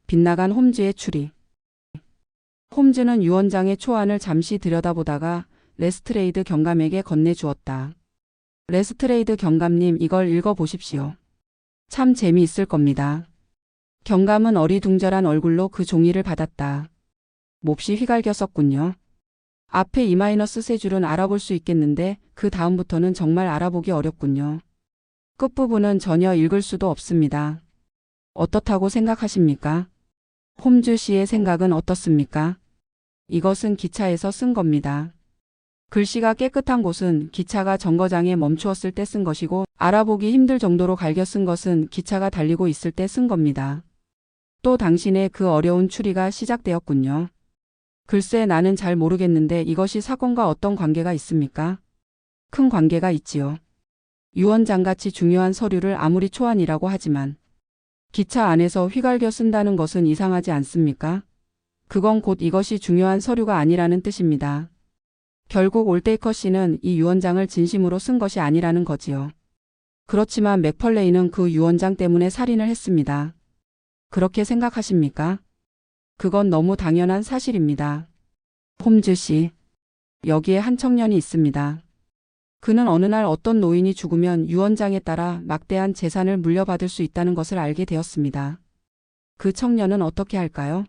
빗나간 홈즈의 추리. 홈즈는 유언장의 초안을 잠시 들여다보다가 레스트레이드 경감에게 건네주었다. 레스트레이드 경감님, 이걸 읽어보십시오. 참 재미있을 겁니다. 경감은 어리둥절한 얼굴로 그 종이를 받았다. 몹시 휘갈겼었군요. 앞에 세 줄은 알아볼 수 있겠는데 그 다음부터는 정말 알아보기 어렵군요. 끝부분은 전혀 읽을 수도 없습니다. 어떻다고 생각하십니까? 홈즈 씨의 생각은 어떻습니까? 이것은 기차에서 쓴 겁니다. 글씨가 깨끗한 곳은 기차가 정거장에 멈추었을 때 쓴 것이고, 알아보기 힘들 정도로 갈겨 쓴 것은 기차가 달리고 있을 때 쓴 겁니다. 또 당신의 그 어려운 추리가 시작되었군요. 글쎄, 나는 잘 모르겠는데 이것이 사건과 어떤 관계가 있습니까? 큰 관계가 있지요. 유언장같이 중요한 서류를 아무리 초안이라고 하지만 기차 안에서 휘갈겨 쓴다는 것은 이상하지 않습니까? 그건 곧 이것이 중요한 서류가 아니라는 뜻입니다. 결국 올데이커 씨는 이 유언장을 진심으로 쓴 것이 아니라는 거지요. 그렇지만 맥펄레이는 그 유언장 때문에 살인을 했습니다. 그렇게 생각하십니까? 그건 너무 당연한 사실입니다. 홈즈 씨, 여기에 한 청년이 있습니다. 그는 어느 날 어떤 노인이 죽으면 유언장에 따라 막대한 재산을 물려받을 수 있다는 것을 알게 되었습니다. 그 청년은 어떻게 할까요?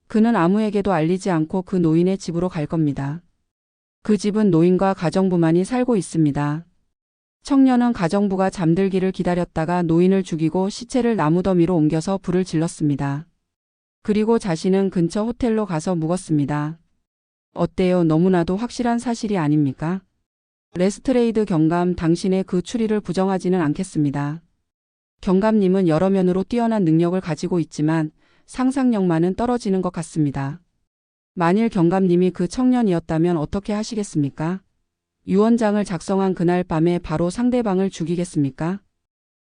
그는 아무에게도 알리지 않고 그 노인의 집으로 갈 겁니다. 그 집은 노인과 가정부만이 살고 있습니다. 청년은 가정부가 잠들기를 기다렸다가 노인을 죽이고 시체를 나무더미로 옮겨서 불을 질렀습니다. 그리고 자신은 근처 호텔로 가서 묵었습니다. 어때요? 너무나도 확실한 사실이 아닙니까? 레스트레이드 경감, 당신의 그 추리를 부정하지는 않겠습니다. 경감님은 여러 면으로 뛰어난 능력을 가지고 있지만 상상력만은 떨어지는 것 같습니다. 만일 경감님이 그 청년이었다면 어떻게 하시겠습니까? 유언장을 작성한 그날 밤에 바로 상대방을 죽이겠습니까?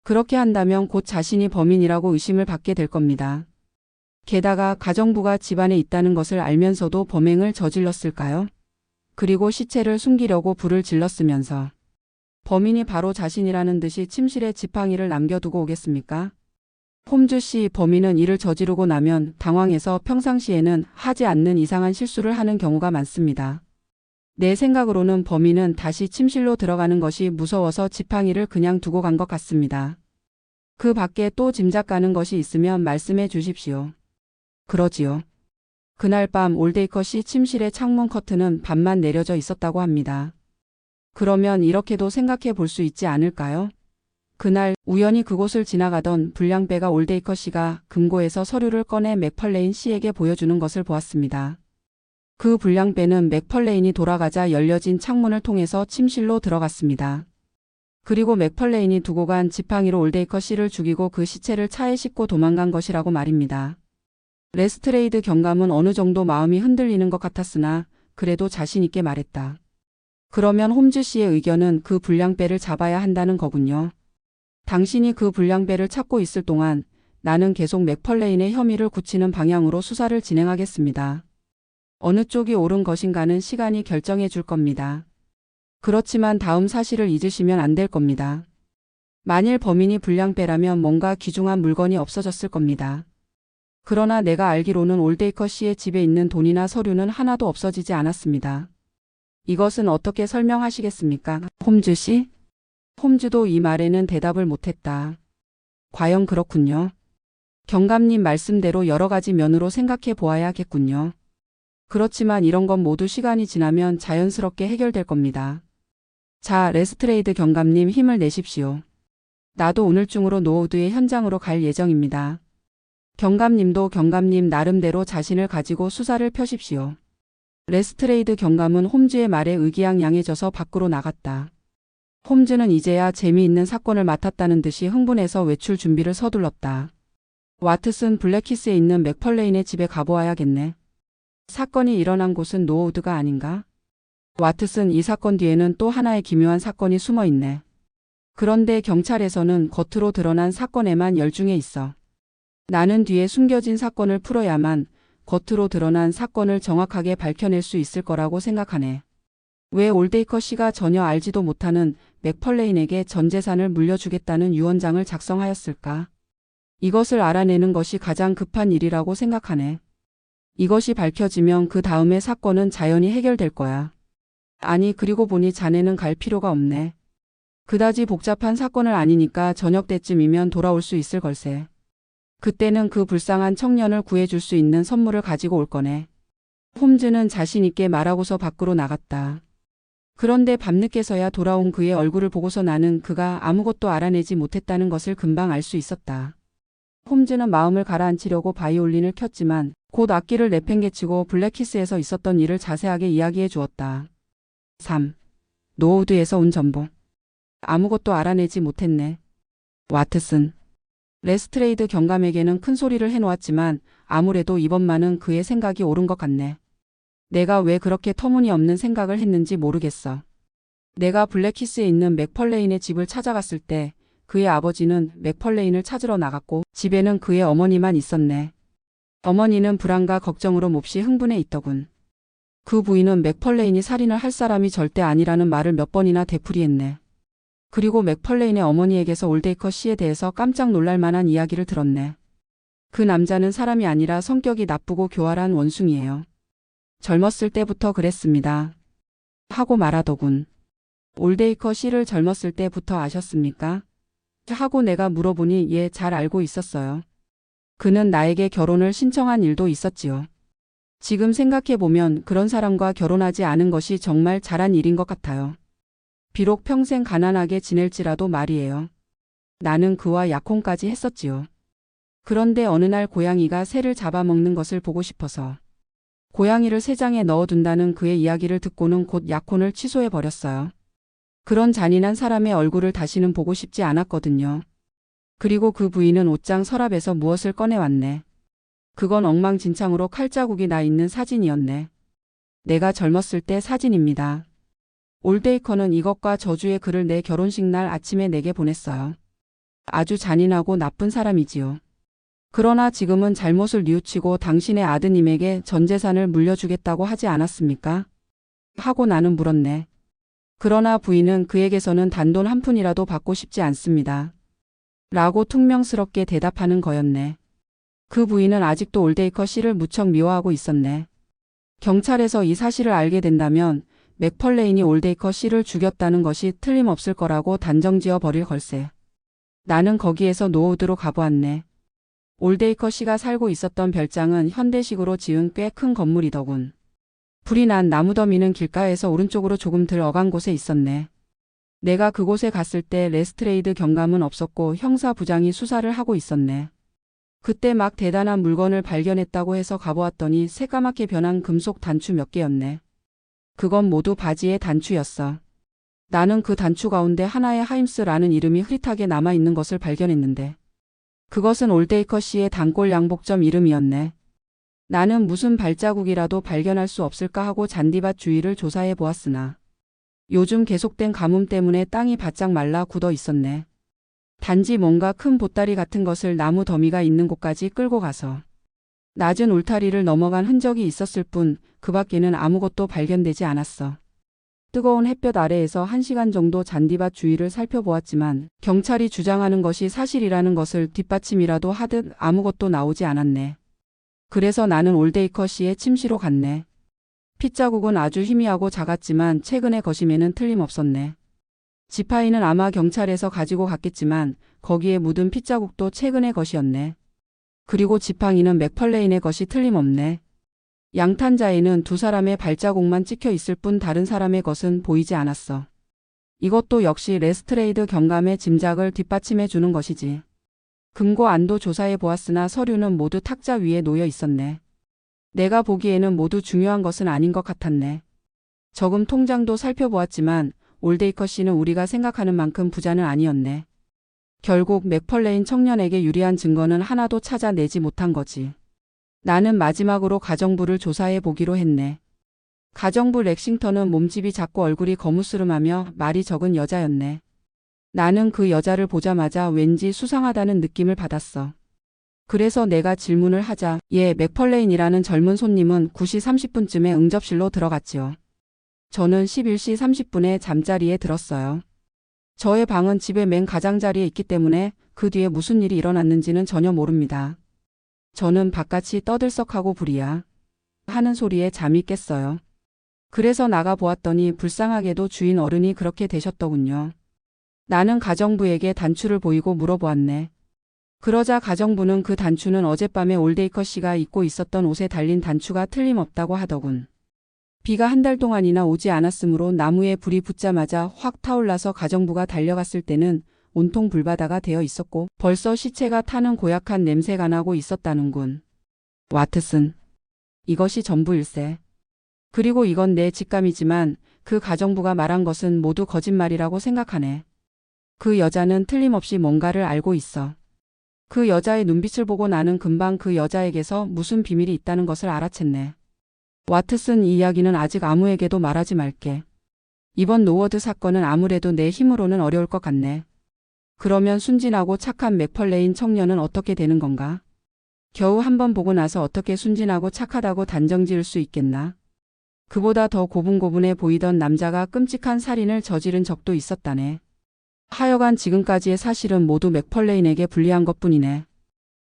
그렇게 한다면 곧 자신이 범인이라고 의심을 받게 될 겁니다. 게다가 가정부가 집안에 있다는 것을 알면서도 범행을 저질렀을까요? 그리고 시체를 숨기려고 불을 질렀으면서 범인이 바로 자신이라는 듯이 침실에 지팡이를 남겨두고 오겠습니까? 홈즈 씨, 범인은 이를 저지르고 나면 당황해서 평상시에는 하지 않는 이상한 실수를 하는 경우가 많습니다. 내 생각으로는 범인은 다시 침실로 들어가는 것이 무서워서 지팡이를 그냥 두고 간 것 같습니다. 그 밖에 또 짐작 가는 것이 있으면 말씀해 주십시오. 그러지요. 그날 밤 올데이커 씨 침실의 창문 커튼은 반만 내려져 있었다고 합니다. 그러면 이렇게도 생각해 볼 수 있지 않을까요? 그날 우연히 그곳을 지나가던 불량배가 올데이커 씨가 금고에서 서류를 꺼내 맥펄레인 씨에게 보여주는 것을 보았습니다. 그 불량배는 맥펄레인이 돌아가자 열려진 창문을 통해서 침실로 들어갔습니다. 그리고 맥펄레인이 두고 간 지팡이로 올데이커 씨를 죽이고 그 시체를 차에 싣고 도망간 것이라고 말입니다. 레스트레이드 경감은 어느 정도 마음이 흔들리는 것 같았으나 그래도 자신 있게 말했다. 그러면 홈즈 씨의 의견은 그 불량배를 잡아야 한다는 거군요. 당신이 그 불량배를 찾고 있을 동안 나는 계속 맥펄레인의 혐의를 굳히는 방향으로 수사를 진행하겠습니다. 어느 쪽이 옳은 것인가는 시간이 결정해 줄 겁니다. 그렇지만 다음 사실을 잊으시면 안 될 겁니다. 만일 범인이 불량배라면 뭔가 귀중한 물건이 없어졌을 겁니다. 그러나 내가 알기로는 올데이커 씨의 집에 있는 돈이나 서류는 하나도 없어지지 않았습니다. 이것은 어떻게 설명하시겠습니까, 홈즈 씨? 홈즈도 이 말에는 대답을 못했다. 과연 그렇군요. 경감님 말씀대로 여러 가지 면으로 생각해 보아야겠군요. 그렇지만 이런 건 모두 시간이 지나면 자연스럽게 해결될 겁니다. 자, 레스트레이드 경감님, 힘을 내십시오. 나도 오늘 중으로 노우드의 현장으로 갈 예정입니다. 경감님도 경감님 나름대로 자신을 가지고 수사를 펴십시오. 레스트레이드 경감은 홈즈의 말에 의기양양해져서 밖으로 나갔다. 홈즈는 이제야 재미있는 사건을 맡았다는 듯이 흥분해서 외출 준비를 서둘렀다. 와트슨, 블랙키스에 있는 맥펄레인의 집에 가보아야겠네. 사건이 일어난 곳은 노우드가 아닌가? 와트슨, 이 사건 뒤에는 또 하나의 기묘한 사건이 숨어 있네. 그런데 경찰에서는 겉으로 드러난 사건에만 열중해 있어. 나는 뒤에 숨겨진 사건을 풀어야만 겉으로 드러난 사건을 정확하게 밝혀낼 수 있을 거라고 생각하네. 왜 올데이커 씨가 전혀 알지도 못하는 맥펄레인에게 전 재산을 물려주겠다는 유언장을 작성하였을까? 이것을 알아내는 것이 가장 급한 일이라고 생각하네. 이것이 밝혀지면 그 다음에 사건은 자연히 해결될 거야. 아니, 그리고 보니 자네는 갈 필요가 없네. 그다지 복잡한 사건을 아니니까 저녁 때쯤이면 돌아올 수 있을 걸세. 그때는 그 불쌍한 청년을 구해줄 수 있는 선물을 가지고 올 거네. 홈즈는 자신 있게 말하고서 밖으로 나갔다. 그런데 밤늦게서야 돌아온 그의 얼굴을 보고서 나는 그가 아무것도 알아내지 못했다는 것을 금방 알 수 있었다. 홈즈는 마음을 가라앉히려고 바이올린을 켰지만 곧 악기를 내팽개치고 블랙키스에서 있었던 일을 자세하게 이야기해 주었다. 3. 노우드에서 온 정보. 아무것도 알아내지 못했네. 와트슨. 레스트레이드 경감에게는 큰 소리를 해놓았지만 아무래도 이번만은 그의 생각이 옳은 것 같네. 내가 왜 그렇게 터무니없는 생각을 했는지 모르겠어. 내가 블랙키스에 있는 맥펄레인의 집을 찾아갔을 때 그의 아버지는 맥펄레인을 찾으러 나갔고 집에는 그의 어머니만 있었네. 어머니는 불안과 걱정으로 몹시 흥분해 있더군. 그 부인은 맥펄레인이 살인을 할 사람이 절대 아니라는 말을 몇 번이나 되풀이했네. 그리고 맥펄레인의 어머니에게서 올데이커 씨에 대해서 깜짝 놀랄 만한 이야기를 들었네. 그 남자는 사람이 아니라 성격이 나쁘고 교활한 원숭이에요. 젊었을 때부터 그랬습니다. 하고 말하더군. 올데이커 씨를 젊었을 때부터 아셨습니까? 하고 내가 물어보니 예, 잘 알고 있었어요. 그는 나에게 결혼을 신청한 일도 있었지요. 지금 생각해보면 그런 사람과 결혼하지 않은 것이 정말 잘한 일인 것 같아요. 비록 평생 가난하게 지낼지라도 말이에요. 나는 그와 약혼까지 했었지요. 그런데 어느 날 고양이가 새를 잡아먹는 것을 보고 싶어서 고양이를 새장에 넣어둔다는 그의 이야기를 듣고는 곧 약혼을 취소해버렸어요. 그런 잔인한 사람의 얼굴을 다시는 보고 싶지 않았거든요. 그리고 그 부인은 옷장 서랍에서 무엇을 꺼내왔네. 그건 엉망진창으로 칼자국이 나 있는 사진이었네. 내가 젊었을 때 사진입니다. 올데이커는 이것과 저주의 글을 내 결혼식 날 아침에 내게 보냈어요. 아주 잔인하고 나쁜 사람이지요. 그러나 지금은 잘못을 뉘우치고 당신의 아드님에게 전 재산을 물려주겠다고 하지 않았습니까? 하고 나는 물었네. 그러나 부인은 그에게서는 단돈 한 푼이라도 받고 싶지 않습니다. 라고 퉁명스럽게 대답하는 거였네. 그 부인은 아직도 올데이커 씨를 무척 미워하고 있었네. 경찰에서 이 사실을 알게 된다면 맥펄레인이 올데이커 씨를 죽였다는 것이 틀림없을 거라고 단정지어 버릴 걸세. 나는 거기에서 노우드로 가보았네. 올데이커 씨가 살고 있었던 별장은 현대식으로 지은 꽤 큰 건물이더군. 불이 난 나무더미는 길가에서 오른쪽으로 조금 덜 어간 곳에 있었네. 내가 그곳에 갔을 때 레스트레이드 경감은 없었고 형사부장이 수사를 하고 있었네. 그때 막 대단한 물건을 발견했다고 해서 가보았더니 새까맣게 변한 금속 단추 몇 개였네. 그건 모두 바지의 단추였어. 나는 그 단추 가운데 하나에 하임스라는 이름이 흐릿하게 남아있는 것을 발견했는데 그것은 올데이커 씨의 단골 양복점 이름이었네. 나는 무슨 발자국이라도 발견할 수 없을까 하고 잔디밭 주위를 조사해 보았으나 요즘 계속된 가뭄 때문에 땅이 바짝 말라 굳어 있었네. 단지 뭔가 큰 보따리 같은 것을 나무 더미가 있는 곳까지 끌고 가서 낮은 울타리를 넘어간 흔적이 있었을 뿐 그 밖에는 아무것도 발견되지 않았어. 뜨거운 햇볕 아래에서 1시간 정도 잔디밭 주위를 살펴보았지만 경찰이 주장하는 것이 사실이라는 것을 뒷받침이라도 하듯 아무것도 나오지 않았네. 그래서 나는 올데이커 씨의 침실로 갔네. 핏자국은 아주 희미하고 작았지만 최근의 것임에는 틀림없었네. 지파이는 아마 경찰에서 가지고 갔겠지만 거기에 묻은 핏자국도 최근의 것이었네. 그리고 지팡이는 맥펄레인의 것이 틀림없네. 양탄자에는 두 사람의 발자국만 찍혀 있을 뿐 다른 사람의 것은 보이지 않았어. 이것도 역시 레스트레이드 경감의 짐작을 뒷받침해 주는 것이지. 금고 안도 조사해 보았으나 서류는 모두 탁자 위에 놓여 있었네. 내가 보기에는 모두 중요한 것은 아닌 것 같았네. 저금 통장도 살펴보았지만 올데이커 씨는 우리가 생각하는 만큼 부자는 아니었네. 결국 맥펄레인 청년에게 유리한 증거는 하나도 찾아내지 못한 거지. 나는 마지막으로 가정부를 조사해 보기로 했네. 가정부 렉싱턴은 몸집이 작고 얼굴이 거무스름하며 말이 적은 여자였네. 나는 그 여자를 보자마자 왠지 수상하다는 느낌을 받았어. 그래서 내가 질문을 하자 맥펄레인이라는 젊은 손님은 9시 30분쯤에 응접실로 들어갔지요. 저는 11시 30분에 잠자리에 들었어요. 저의 방은 집의 맨 가장자리에 있기 때문에 그 뒤에 무슨 일이 일어났는지는 전혀 모릅니다. 저는 바깥이 떠들썩하고 불이야 하는 소리에 잠이 깼어요. 그래서 나가 보았더니 불쌍하게도 주인 어른이 그렇게 되셨더군요. 나는 가정부에게 단추를 보이고 물어보았네. 그러자 가정부는 그 단추는 어젯밤에 올데이커 씨가 입고 있었던 옷에 달린 단추가 틀림없다고 하더군. 비가 한 달 동안이나 오지 않았으므로 나무에 불이 붙자마자 확 타올라서 가정부가 달려갔을 때는 온통 불바다가 되어 있었고 벌써 시체가 타는 고약한 냄새가 나고 있었다는군. 와트슨. 이것이 전부일세. 그리고 이건 내 직감이지만 그 가정부가 말한 것은 모두 거짓말이라고 생각하네. 그 여자는 틀림없이 뭔가를 알고 있어. 그 여자의 눈빛을 보고 나는 금방 그 여자에게서 무슨 비밀이 있다는 것을 알아챘네. 와트슨, 이 이야기는 아직 아무에게도 말하지 말게. 이번 노워드 사건은 아무래도 내 힘으로는 어려울 것 같네. 그러면 순진하고 착한 맥펄레인 청년은 어떻게 되는 건가? 겨우 한 번 보고 나서 어떻게 순진하고 착하다고 단정지을 수 있겠나? 그보다 더 고분고분해 보이던 남자가 끔찍한 살인을 저지른 적도 있었다네. 하여간 지금까지의 사실은 모두 맥펄레인에게 불리한 것뿐이네.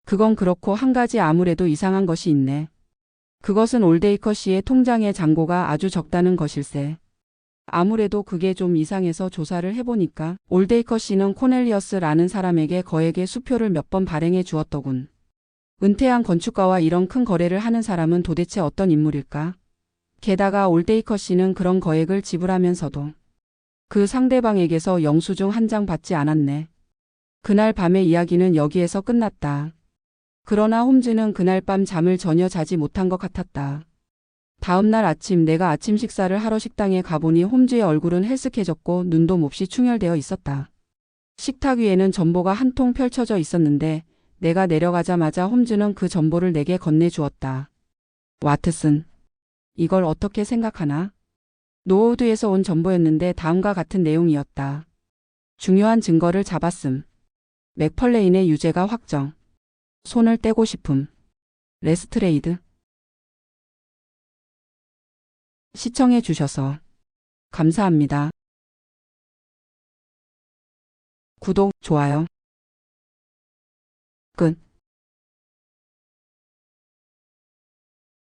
그건 그렇고 한 가지 아무래도 이상한 것이 있네. 그것은 올데이커 씨의 통장의 잔고가 아주 적다는 것일세. 아무래도 그게 좀 이상해서 조사를 해보니까 올데이커 씨는 코넬리어스라는 사람에게 거액의 수표를 몇 번 발행해 주었더군. 은퇴한 건축가와 이런 큰 거래를 하는 사람은 도대체 어떤 인물일까? 게다가 올데이커 씨는 그런 거액을 지불하면서도 그 상대방에게서 영수증 한 장 받지 않았네. 그날 밤의 이야기는 여기에서 끝났다. 그러나 홈즈는 그날 밤 잠을 전혀 자지 못한 것 같았다. 다음날 아침 내가 아침 식사를 하러 식당에 가보니 홈즈의 얼굴은 헬쓱해졌고 눈도 몹시 충혈되어 있었다. 식탁 위에는 전보가 한 통 펼쳐져 있었는데 내가 내려가자마자 홈즈는 그 전보를 내게 건네주었다. 와트슨, 이걸 어떻게 생각하나? 노우드에서 온 전보였는데 다음과 같은 내용이었다. 중요한 증거를 잡았음. 맥펄레인의 유죄가 확정. 손을 떼고 싶음. 레스트레이드. 시청해 주셔서 감사합니다. 구독, 좋아요. 끝.